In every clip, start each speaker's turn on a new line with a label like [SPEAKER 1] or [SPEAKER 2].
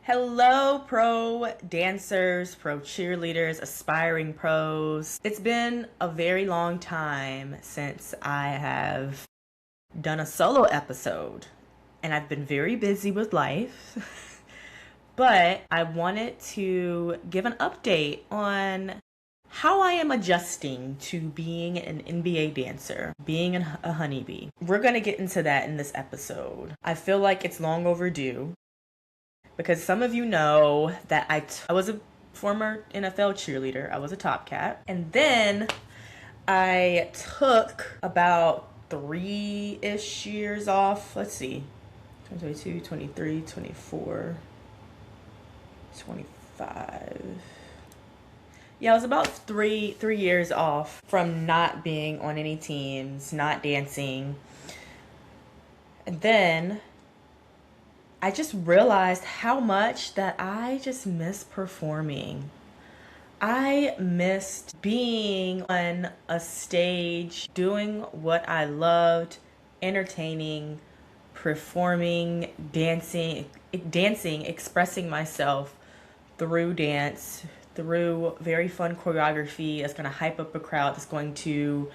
[SPEAKER 1] Hello, pro dancers, pro cheerleaders, aspiring pros. It's been a very long time since I have done a solo episode, and I've been very busy with life. But I wanted to give an update on how I am adjusting to being an NBA dancer, being a honeybee. We're going to get into that in this episode. I feel like it's long overdue because some of you know that I was a former NFL cheerleader. I was a top cat. And then I took about 3-ish years off. Let's see. 2022, 23, 24, 25. Yeah, I was about three years off from not being on any teams, not dancing. And then I just realized how much that I just miss performing. I missed being on a stage, doing what I loved, entertaining, performing, dancing, expressing myself through dance, through very fun choreography that's going to hype up a crowd, that's going to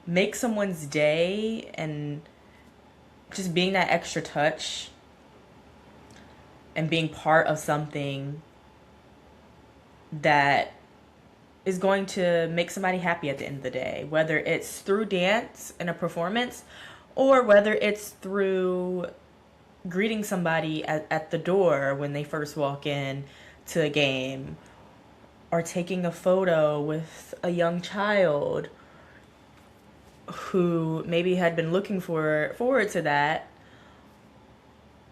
[SPEAKER 1] make someone's day, and just being that extra touch and being part of something that is going to make somebody happy at the end of the day, whether it's through dance and a performance or whether it's through greeting somebody at the door when they first walk in to a game, or taking a photo with a young child who maybe had been looking forward to that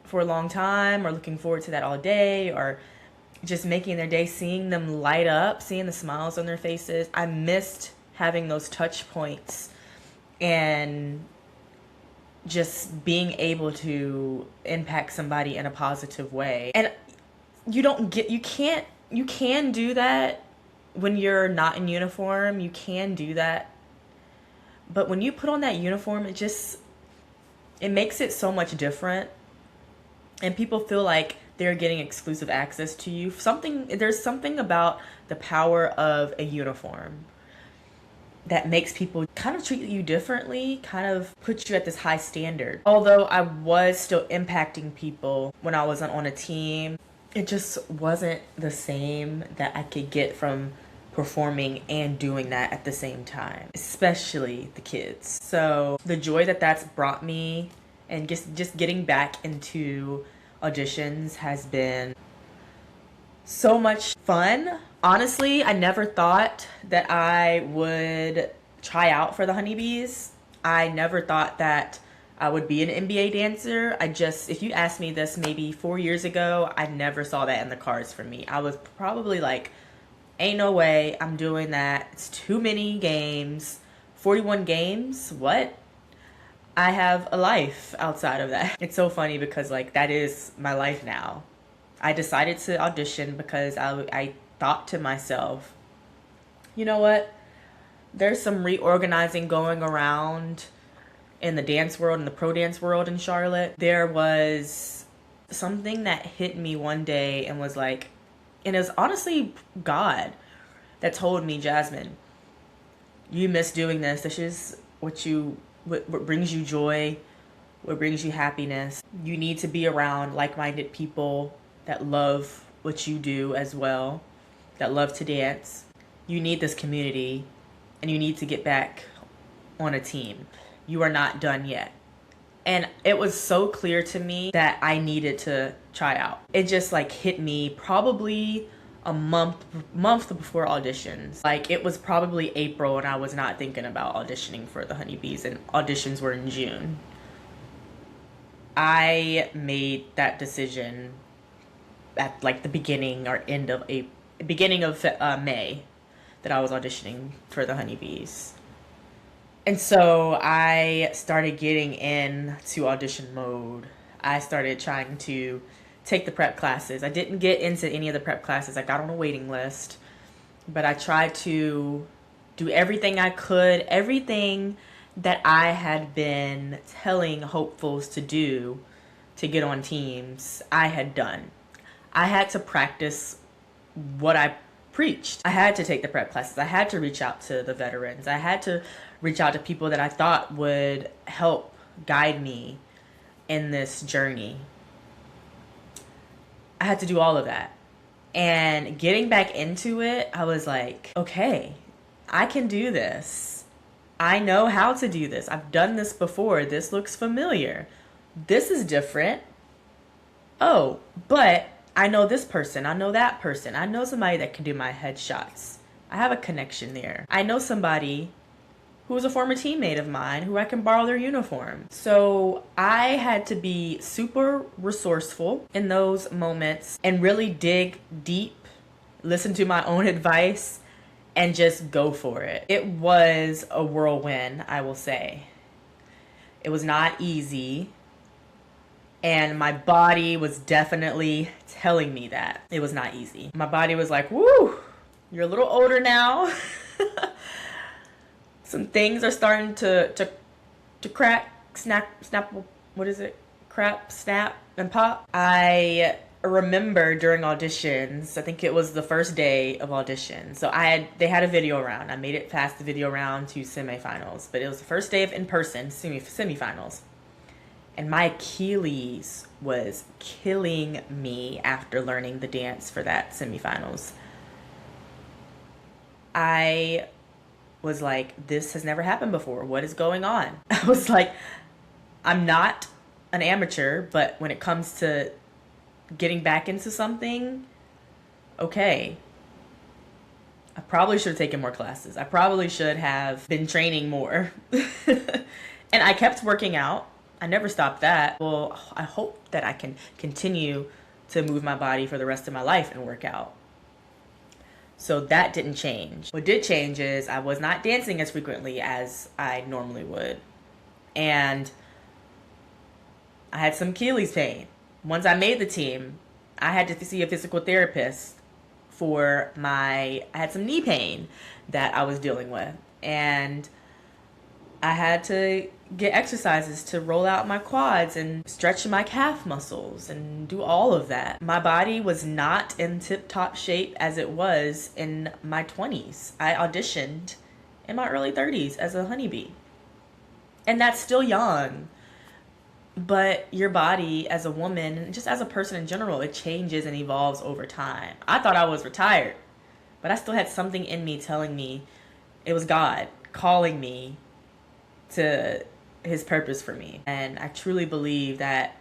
[SPEAKER 1] for a long time, or looking forward to that all day, or just making their day, seeing them light up, seeing the smiles on their faces. I missed having those touch points and just being able to impact somebody in a positive way. And you can do that when you're not in uniform. You can do that. But when you put on that uniform, it makes it so much different. And people feel like they're getting exclusive access to you. There's something about the power of a uniform that makes people kind of treat you differently, kind of put you at this high standard. Although I was still impacting people when I was on a team, it just wasn't the same that I could get from performing and doing that at the same time, especially the kids. So the joy that that's brought me, and just getting back into auditions, has been so much fun. Honestly, I never thought that I would try out for the Honeybees. I never thought that I would be an NBA dancer. If you asked me this maybe 4 years ago, I never saw that in the cards for me. I was probably like, ain't no way I'm doing that. It's too many games. 41 games? What? I have a life outside of that. It's so funny because that is my life now. I decided to audition because I thought to myself, you know what? There's some reorganizing going around in the dance world, in the pro dance world in Charlotte. There was something that hit me one day and it was honestly God that told me, Jasmine, you miss doing this. This is what brings you joy, what brings you happiness. You need to be around like-minded people that love what you do as well, that love to dance. You need this community, and you need to get back on a team. You are not done yet. And it was so clear to me that I needed to try out. It just hit me probably a month before auditions. It was probably April and I was not thinking about auditioning for the Honeybees, and auditions were in June. I made that decision at the beginning or end of May that I was auditioning for the Honeybees. And so I started getting into audition mode. I started trying to take the prep classes. I didn't get into any of the prep classes. I got on a waiting list, but I tried to do everything I could, everything that I had been telling hopefuls to do to get on teams, I had done. I had to practice what I preached. I had to take the prep classes. I had to reach out to the veterans. I had to reach out to people that I thought would help guide me in this journey. I had to do all of that. And getting back into it, I was like, okay, I can do this. I know how to do this. I've done this before. This looks familiar. This is different. Oh, but I know this person. I know that person. I know somebody that can do my headshots. I have a connection there. I know somebody who was a former teammate of mine who I can borrow their uniform. So I had to be super resourceful in those moments and really dig deep, listen to my own advice, and just go for it. It was a whirlwind, I will say. It was not easy. And my body was definitely telling me that it was not easy. My body was like, woo, you're a little older now. Some things are starting to crack, snap, what is it? Crap, snap, and pop. I remember during auditions, I think it was the first day of audition. So they had a video round. I made it past the video round to semifinals, but it was the first day of in-person semifinals. And my Achilles was killing me after learning the dance for that semifinals. I was like, this has never happened before. What is going on? I was like, I'm not an amateur, but when it comes to getting back into something, okay. I probably should have taken more classes. I probably should have been training more. And I kept working out. I never stopped that. Well, I hope that I can continue to move my body for the rest of my life and work out. So that didn't change. What did change is I was not dancing as frequently as I normally would. And I had some Achilles pain. Once I made the team, I had to see a physical therapist for I had some knee pain that I was dealing with. And I had to get exercises to roll out my quads and stretch my calf muscles and do all of that. My body was not in tip-top shape as it was in my 20s. I auditioned in my early 30s as a honeybee. And that's still young. But your body as a woman, and just as a person in general, it changes and evolves over time. I thought I was retired, but I still had something in me telling me it was God calling me to his purpose for me. And I truly believe that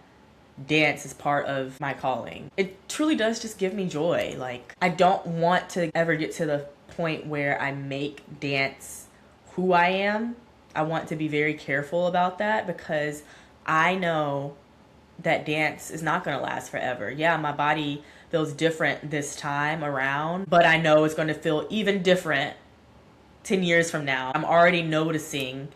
[SPEAKER 1] dance is part of my calling. It truly does just give me joy. Like, I don't want to ever get to the point where I make dance who I am. I want to be very careful about that because I know that dance is not going to last forever. Yeah, my body feels different this time around, but I know it's going to feel even different 10 years from now. I'm already noticing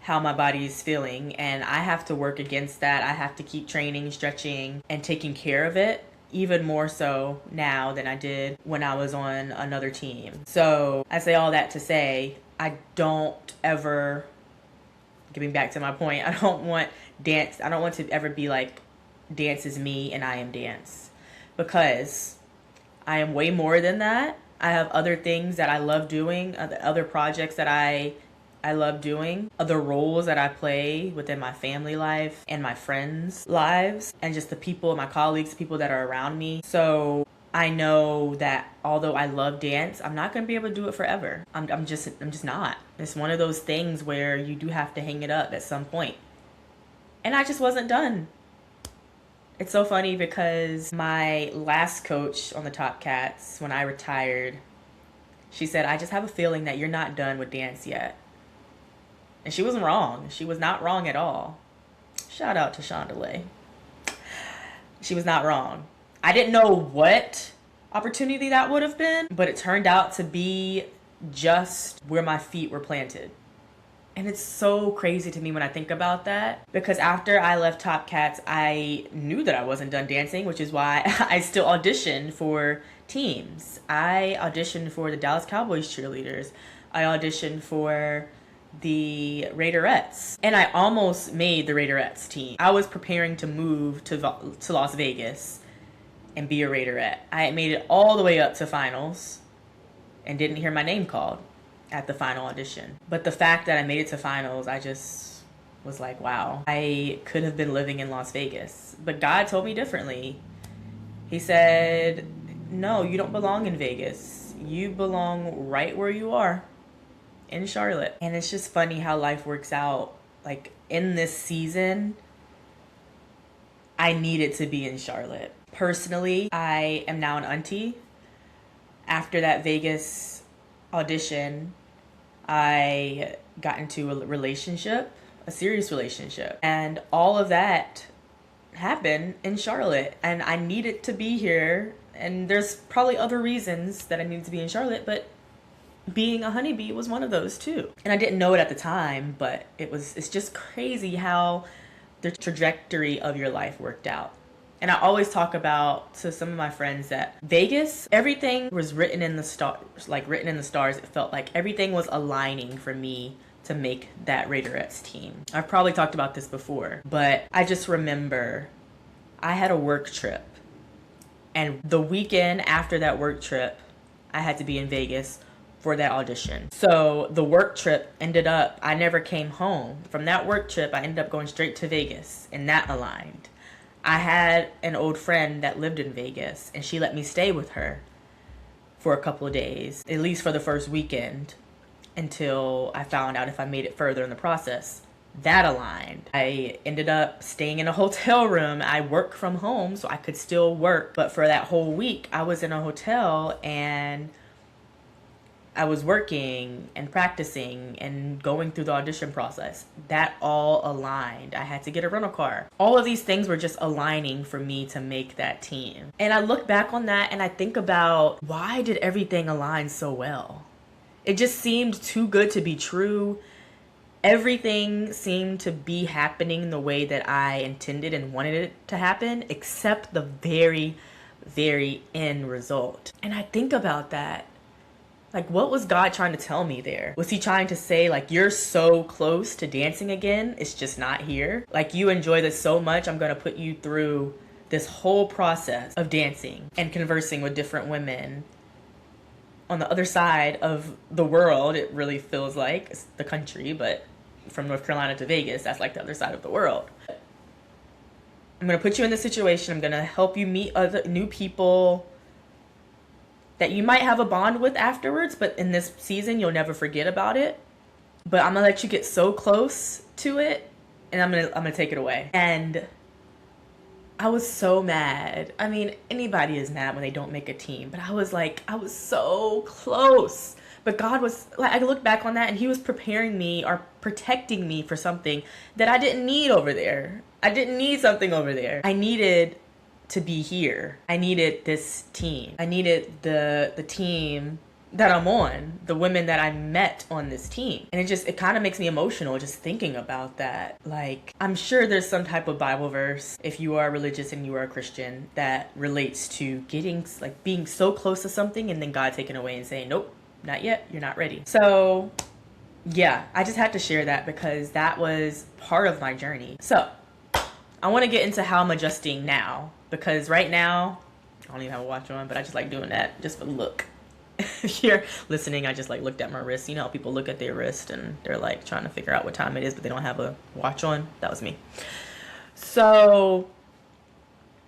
[SPEAKER 1] how my body is feeling, and I have to work against that. I have to keep training, stretching, and taking care of it even more so now than I did when I was on another team. So I say all that to say, I don't ever, getting back to my point, I don't want to ever be like, dance is me and I am dance. Because I am way more than that. I have other things that I love doing, other projects that I love doing, other roles that I play within my family life and my friends' lives, and just the people, my colleagues, the people that are around me. So I know that although I love dance, I'm not going to be able to do it forever. I'm just not. It's one of those things where you do have to hang it up at some point. And I just wasn't done. It's so funny because my last coach on the Top Cats, when I retired, she said, I just have a feeling that you're not done with dance yet. And she wasn't wrong. She was not wrong at all. Shout out to Shondelay. She was not wrong. I didn't know what opportunity that would have been, but it turned out to be just where my feet were planted. And it's so crazy to me when I think about that, because after I left Top Cats, I knew that I wasn't done dancing, which is why I still auditioned for teams. I auditioned for the Dallas Cowboys cheerleaders. I auditioned for the Redirects, and I almost made the Redirects team. I was preparing to move to Las Vegas and be a raiderette. I made it all the way up to finals and didn't hear my name called at the final audition. But the fact that I made it to finals, I just was like, wow, I could have been living in Las Vegas. But God told me differently. He said, no, you don't belong in Vegas. You belong right where you are, in Charlotte. And it's just funny how life works out. Like, in this season, I needed to be in Charlotte. Personally, I am now an auntie. After that Vegas audition, I got into a relationship, a serious relationship. And all of that happened in Charlotte. And I needed to be here. And there's probably other reasons that I needed to be in Charlotte, but being a honeybee was one of those too. And I didn't know it at the time, but it's just crazy how the trajectory of your life worked out. And I always talk about to some of my friends that Vegas, everything was written in the stars, like written in the stars. It felt like everything was aligning for me to make that Raiderettes team. I've probably talked about this before, but I just remember I had a work trip. And the weekend after that work trip, I had to be in Vegas for that audition. So the work trip ended up, I never came home. From that work trip, I ended up going straight to Vegas, and that aligned. I had an old friend that lived in Vegas, and she let me stay with her for a couple of days, at least for the first weekend, until I found out if I made it further in the process. That aligned. I ended up staying in a hotel room. I work from home, so I could still work. But for that whole week, I was in a hotel, and I was working and practicing and going through the audition process. That all aligned. I had to get a rental car. All of these things were just aligning for me to make that team. And I look back on that and I think about, why did everything align so well? It just seemed too good to be true. Everything seemed to be happening the way that I intended and wanted it to happen, except the very, very end result. And I think about that. Like, what was God trying to tell me there? Was he trying to say, like, you're so close to dancing again, it's just not here? Like, you enjoy this so much, I'm going to put you through this whole process of dancing and conversing with different women on the other side of the world. It really feels like it's the country, but from North Carolina to Vegas, that's like the other side of the world. I'm going to put you in this situation. I'm going to help you meet other new people that you might have a bond with afterwards, but in this season, you'll never forget about it. But I'm gonna let you get so close to it, and I'm gonna take it away. And I was so mad. I mean, anybody is mad when they don't make a team, but I was so close. But God was, like, I look back on that, and he was preparing me or protecting me for something that I didn't need over there. I didn't need something over there. I needed to be here. I needed this team. I needed the team that I'm on, the women that I met on this team. And it kind of makes me emotional just thinking about that. Like, I'm sure there's some type of Bible verse, if you are religious and you are a Christian, that relates to getting, like, being so close to something and then God taking away and saying, nope, not yet, you're not ready. So yeah, I just had to share that because that was part of my journey. So I want to get into how I'm adjusting now, because right now, I don't even have a watch on, but I just like doing that just for the look. If you're listening, I just like looked at my wrist. You know how people look at their wrist and they're like trying to figure out what time it is, but they don't have a watch on? That was me. So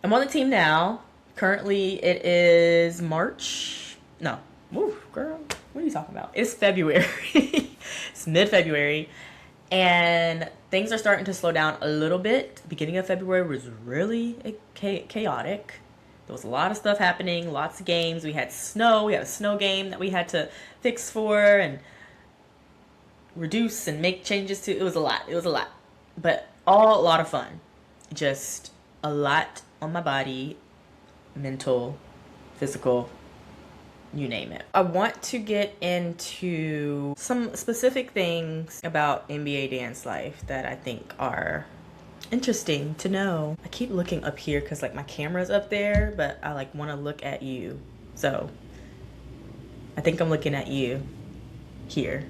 [SPEAKER 1] I'm on the team now. Currently it is March. No. Woo, girl. What are you talking about? It's February. It's mid-February. And things are starting to slow down a little bit. The beginning of February was really chaotic. There was a lot of stuff happening, lots of games. We had snow. We had a snow game that we had to fix for and reduce and make changes to. It was a lot. It was a lot. But all a lot of fun. Just a lot on my body, mental, physical, you name it. I want to get into some specific things about NBA dance life that I think are interesting to know. I keep looking up here because like my camera's up there, but I like want to look at you. So I think I'm looking at you here.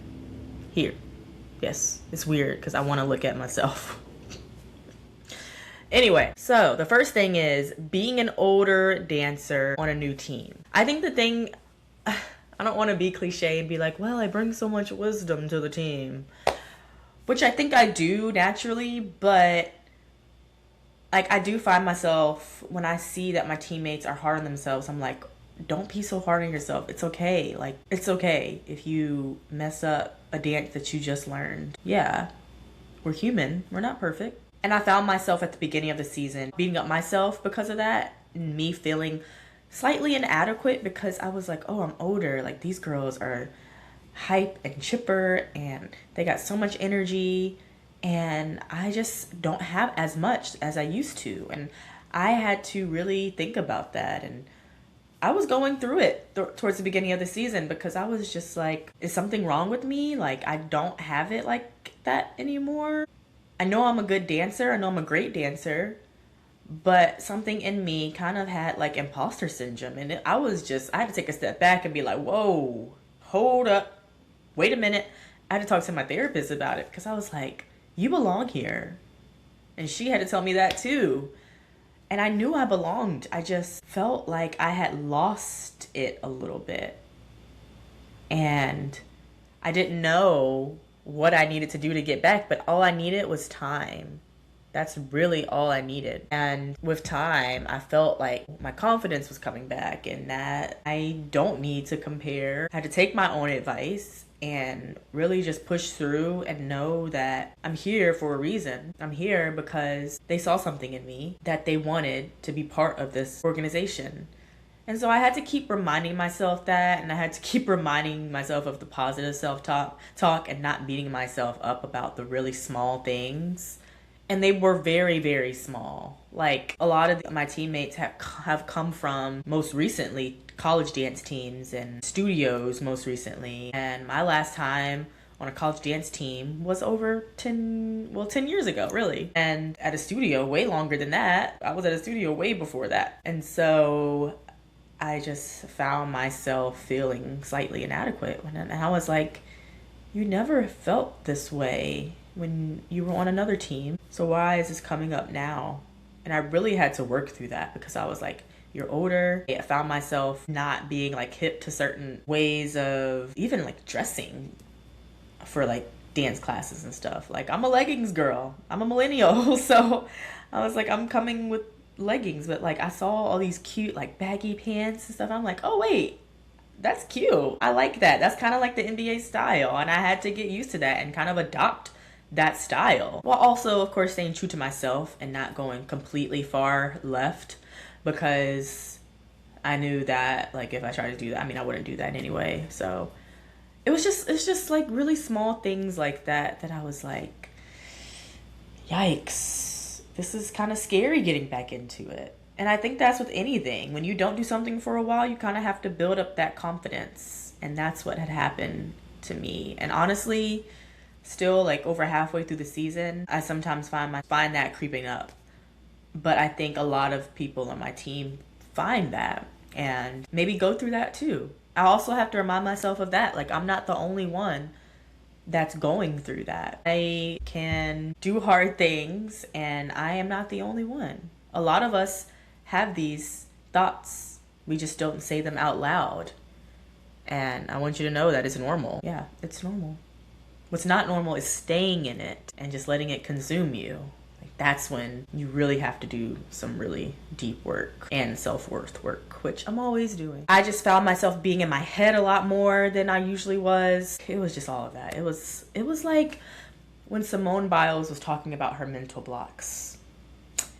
[SPEAKER 1] Yes, it's weird because I want to look at myself. Anyway, so the first thing is being an older dancer on a new team. I think the thing, I don't want to be cliche and be like, well, I bring so much wisdom to the team, which I think I do naturally, but like I do find myself when I see that my teammates are hard on themselves, I'm like, don't be so hard on yourself. It's okay. Like, it's okay if you mess up a dance that you just learned. Yeah, we're human. We're not perfect. And I found myself at the beginning of the season beating up myself because of that, and me feeling slightly inadequate because I was like, oh, I'm older. Like, these girls are hype and chipper and they got so much energy, and I just don't have as much as I used to. And I had to really think about that. And I was going through it towards the beginning of the season because I was just like, is something wrong with me? Like, I don't have it like that anymore. I know I'm a good dancer. I know I'm a great dancer. But something in me kind of had like impostor syndrome. And I had to take a step back and be like, whoa, hold up. Wait a minute. I had to talk to my therapist about it because I was like, you belong here. And she had to tell me that too. And I knew I belonged. I just felt like I had lost it a little bit. And I didn't know what I needed to do to get back, but all I needed was time. That's really all I needed. And with time, I felt like my confidence was coming back and that I don't need to compare. I had to take my own advice and really just push through and know that I'm here for a reason. I'm here because they saw something in me that they wanted to be part of this organization. And so I had to keep reminding myself that, and I had to keep reminding myself of the positive self-talk and not beating myself up about the really small things. And they were very, very small. Like, a lot of my teammates have come from, most recently, college dance teams and studios most recently. And my last time on a college dance team was over 10 years ago, really. And at a studio way longer than that. I was at a studio way before that. And so I just found myself feeling slightly inadequate. And I was like, you never felt this way when you were on another team. So why is this coming up now? And I really had to work through that because I was like, you're older. I found myself not being like hip to certain ways of even like dressing for like dance classes and stuff. Like, I'm a leggings girl. I'm a millennial. So I was like, I'm coming with leggings, but like I saw all these cute like baggy pants and stuff. I'm like, oh wait, that's cute. I like that. That's kind of like the NBA style. And I had to get used to that and kind of adopt that style, while also of course staying true to myself and not going completely far left, because I knew that like if I tried to do that, I mean, I wouldn't do that anyway. So it's just like really small things like that I was like, yikes, this is kind of scary getting back into it. And I think that's with anything. When you don't do something for a while, you kind of have to build up that confidence. And that's what had happened to me. And honestly, still like over halfway through the season, I sometimes find that creeping up. But I think a lot of people on my team find that and maybe go through that too. I also have to remind myself of that. Like, I'm not the only one that's going through that. I can do hard things and I am not the only one. A lot of us have these thoughts. We just don't say them out loud. And I want you to know that it's normal. Yeah, it's normal. What's not normal is staying in it and just letting it consume you. Like, that's when you really have to do some really deep work and self-worth work, which I'm always doing. I just found myself being in my head a lot more than I usually was. It was just all of that. It was like when Simone Biles was talking about her mental blocks.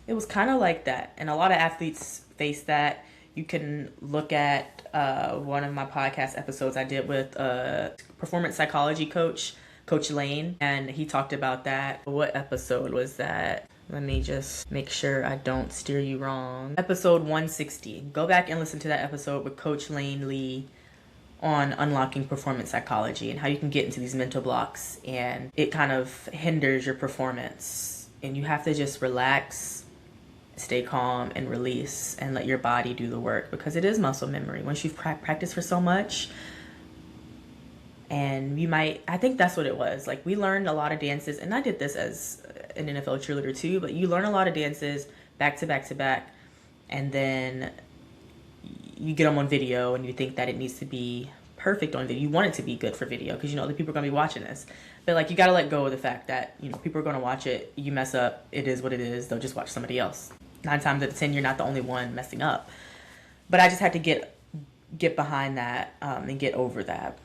[SPEAKER 1] It was kind of like that. And a lot of athletes face that. You can look at one of my podcast episodes I did with a performance psychology coach, Coach Lane, and he talked about that. What episode was that? Let me just make sure I don't steer you wrong. Episode 160. Go back and listen to that episode with Coach Lane Lee on unlocking performance psychology and how you can get into these mental blocks and it kind of hinders your performance. And you have to just relax, stay calm, and release and let your body do the work, because it is muscle memory. Once you've practiced for so much, and I think that's what it was. Like, we learned a lot of dances, and I did this an NFL cheerleader too, but you learn a lot of dances back to back to back, and then you get them on video and you think that it needs to be perfect on video. You want it to be good for video because you know other people are going to be watching this. But like, you got to let go of the fact that, you know, people are going to watch it. You mess up, it is what it is. They'll just watch somebody else. 9 times out of 10, you're not the only one messing up. But I just had to get behind that and get over that.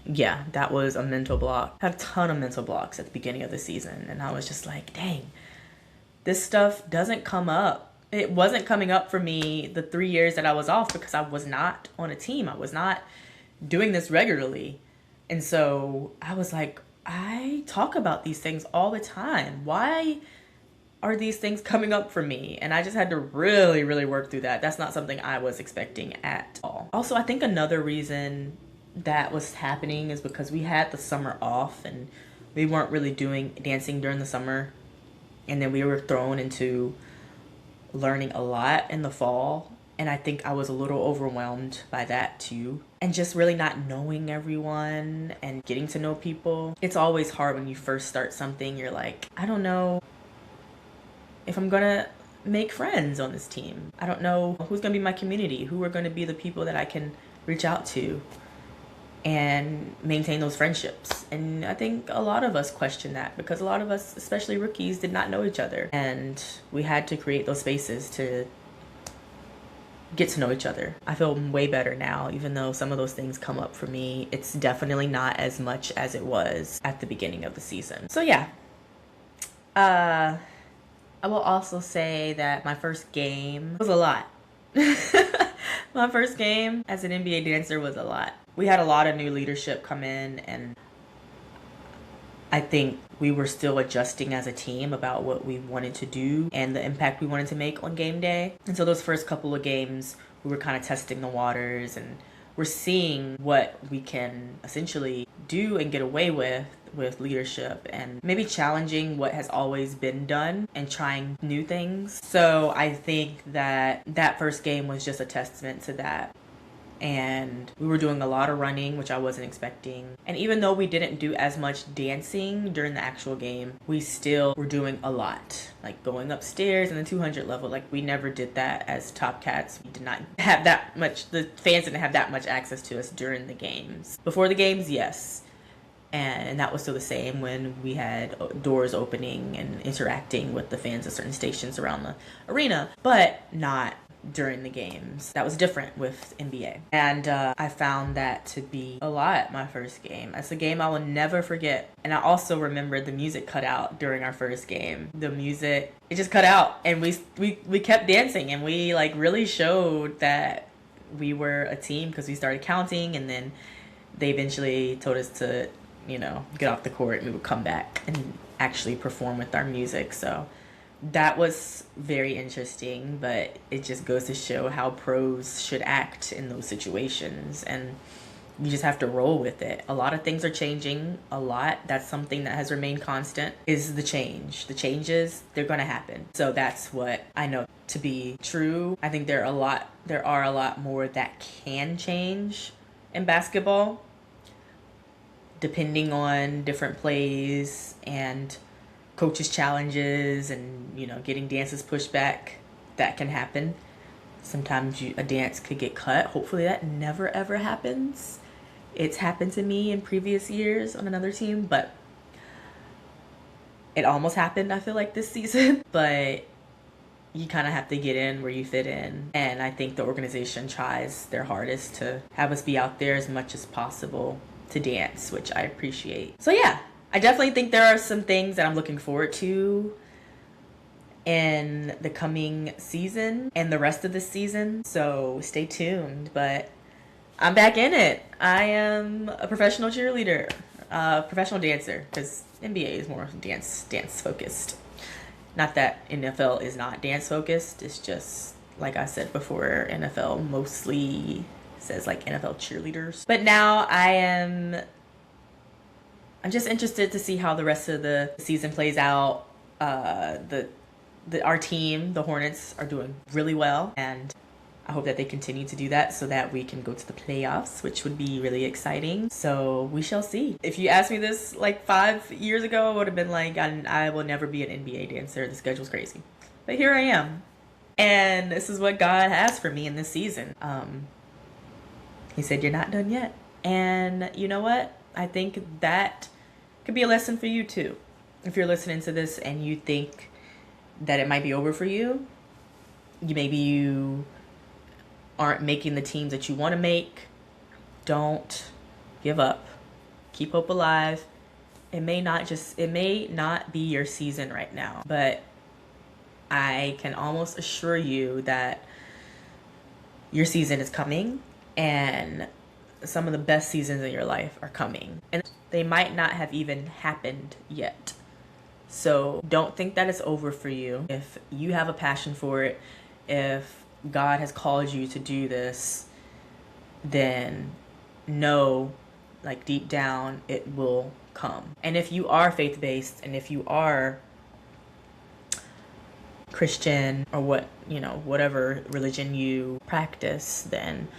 [SPEAKER 1] Yeah, that was a mental block. I had a ton of mental blocks at the beginning of the season, and I was just like, dang, this stuff doesn't come up. It wasn't coming up for me the 3 years that I was off because I was not on a team. I was not doing this regularly. And so I was like, I talk about these things all the time. Why are these things coming up for me? And I just had to really, really work through that. That's not something I was expecting at all. Also, I think another reason that was happening is because we had the summer off and we weren't really doing dancing during the summer. And then we were thrown into learning a lot in the fall. And I think I was a little overwhelmed by that too. And just really not knowing everyone and getting to know people. It's always hard when you first start something. You're like, I don't know if I'm gonna make friends on this team. I don't know who's gonna be my community, who are gonna be the people that I can reach out to and maintain those friendships. And I think a lot of us question that because a lot of us, especially rookies, did not know each other. And we had to create those spaces to get to know each other. I feel way better now, even though some of those things come up for me. It's definitely not as much as it was at the beginning of the season. So yeah, I will also say that my first game was a lot. My first game as an NBA dancer was a lot. We had a lot of new leadership come in, and I think we were still adjusting as a team about what we wanted to do and the impact we wanted to make on game day. And so those first couple of games, we were kind of testing the waters, and we're seeing what we can essentially do and get away with leadership, and maybe challenging what has always been done and trying new things. So I think that that first game was just a testament to that. And we were doing a lot of running, which I wasn't expecting. And even though we didn't do as much dancing during the actual game, we still were doing a lot. Like going upstairs in the 200 level, like we never did that as Top Cats. We did not have that much, the fans didn't have that much access to us during the games. Before the games, yes. And that was still the same when we had doors opening and interacting with the fans at certain stations around the arena, but not during the games. That was different with NBA. And I found that to be a lot my first game. That's a game I will never forget. And I also remember the music cut out during our first game. The music, it just cut out, and we kept dancing, and we like really showed that we were a team because we started counting, and then they eventually told us to, you know, get off the court and we would come back and actually perform with our music. So that was very interesting, but it just goes to show how pros should act in those situations, and you just have to roll with it. A lot of things are changing a lot. That's something that has remained constant, is the change. The changes, they're going to happen. So that's what I know to be true. I think there are a lot more that can change in basketball, depending on different plays and coaches' challenges and, you know, getting dances pushed back. That can happen. Sometimes a dance could get cut. Hopefully that never ever happens. It's happened to me in previous years on another team, but it almost happened, I feel like, this season. But you kind of have to get in where you fit in. And I think the organization tries their hardest to have us be out there as much as possible to dance, which I appreciate. So yeah, I definitely think there are some things that I'm looking forward to in the coming season and the rest of the season. So stay tuned, but I'm back in it. I am a professional cheerleader, professional dancer, because NBA is more dance focused. Not that NFL is not dance focused. It's just, like I said before, NFL mostly says like NFL cheerleaders. But now I'm just interested to see how the rest of the season plays out. Our team, the Hornets, are doing really well, and I hope that they continue to do that so that we can go to the playoffs, which would be really exciting. So we shall see. If you asked me this like 5 years ago, I would have been like, I will never be an NBA dancer. The schedule's crazy. But here I am. And this is what God has for me in this season. He said, you're not done yet. And you know what? I think that could be a lesson for you too. If you're listening to this and you think that it might be over for you, maybe you aren't making the teams that you want to make, don't give up. Keep hope alive. It may not be your season right now, but I can almost assure you that your season is coming, and some of the best seasons in your life are coming, and they might not have even happened yet. So don't think that it's over for you. If you have a passion for it, if God has called you to do this, then know, like deep down, it will come. And if you are faith-based, and if you are Christian, or whatever religion you practice, then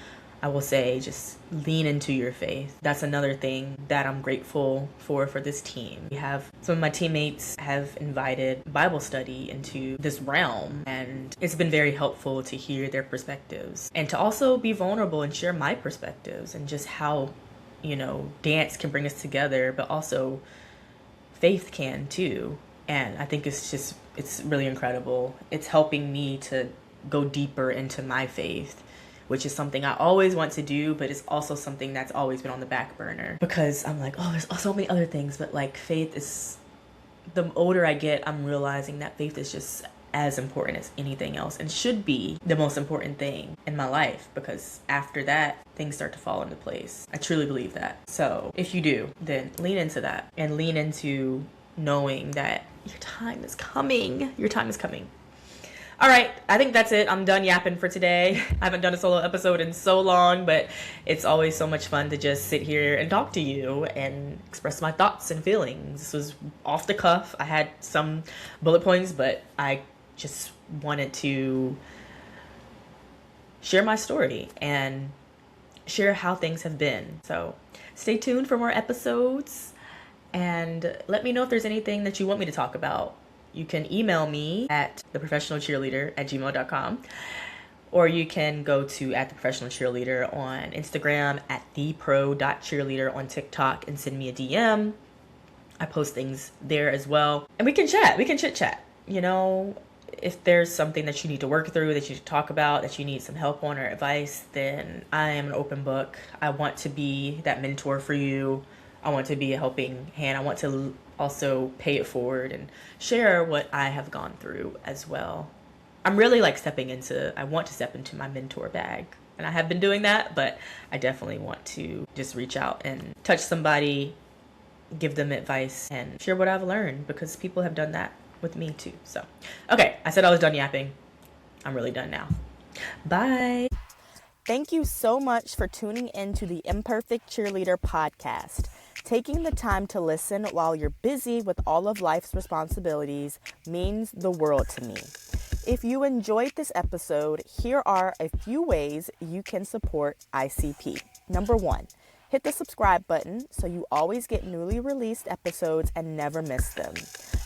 [SPEAKER 1] I will say just lean into your faith. That's another thing that I'm grateful for this team. We have some of my teammates have invited Bible study into this realm, and it's been very helpful to hear their perspectives and to also be vulnerable and share my perspectives and just how, dance can bring us together, but also faith can too. And I think it's really incredible. It's helping me to go deeper into my faith, which is something I always want to do, but it's also something that's always been on the back burner because I'm like, oh, there's so many other things, but like faith is, the older I get, I'm realizing that faith is just as important as anything else and should be the most important thing in my life, because after that, things start to fall into place. I truly believe that. So if you do, then lean into that and lean into knowing that your time is coming. Your time is coming. All right, I think that's it. I'm done yapping for today. I haven't done a solo episode in so long, but it's always so much fun to just sit here and talk to you and express my thoughts and feelings. This was off the cuff. I had some bullet points, but I just wanted to share my story and share how things have been. So stay tuned for more episodes and let me know if there's anything that you want me to talk about. You can email me at theprofessionalcheerleader@gmail.com, or you can go to @theprofessionalcheerleader on Instagram, @thepro.cheerleader on TikTok, and send me a DM. I post things there as well. And we can chat. We can chit chat. If there's something that you need to work through, that you need to talk about, that you need some help on or advice, then I am an open book. I want to be that mentor for you. I want to be a helping hand. I want to also pay it forward and share what I have gone through as well. I'm really I want to step into my mentor bag, and I have been doing that, but I definitely want to just reach out and touch somebody, give them advice, and share what I've learned, because people have done that with me too. So, okay, I said I was done yapping. I'm really done now. Bye. Thank you so much for tuning in to the Imperfect Cheerleader podcast. Taking the time to listen while you're busy with all of life's responsibilities means the world to me. If you enjoyed this episode, here are a few ways you can support ICP. Number 1, hit the subscribe button so you always get newly released episodes and never miss them.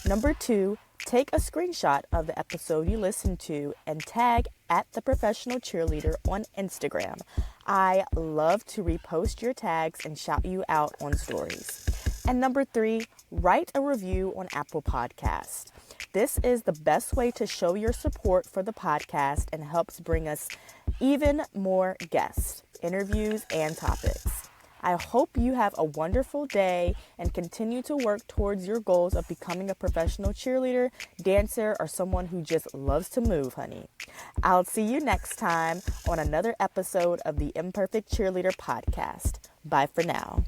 [SPEAKER 1] Number 2, take a screenshot of the episode you listened to and tag @theprofessionalcheerleader on Instagram. I love to repost your tags and shout you out on stories. And number 3, write a review on Apple Podcasts. This is the best way to show your support for the podcast and helps bring us even more guests, interviews, and topics. I hope you have a wonderful day and continue to work towards your goals of becoming a professional cheerleader, dancer, or someone who just loves to move, honey. I'll see you next time on another episode of the Imperfect Cheerleader podcast. Bye for now.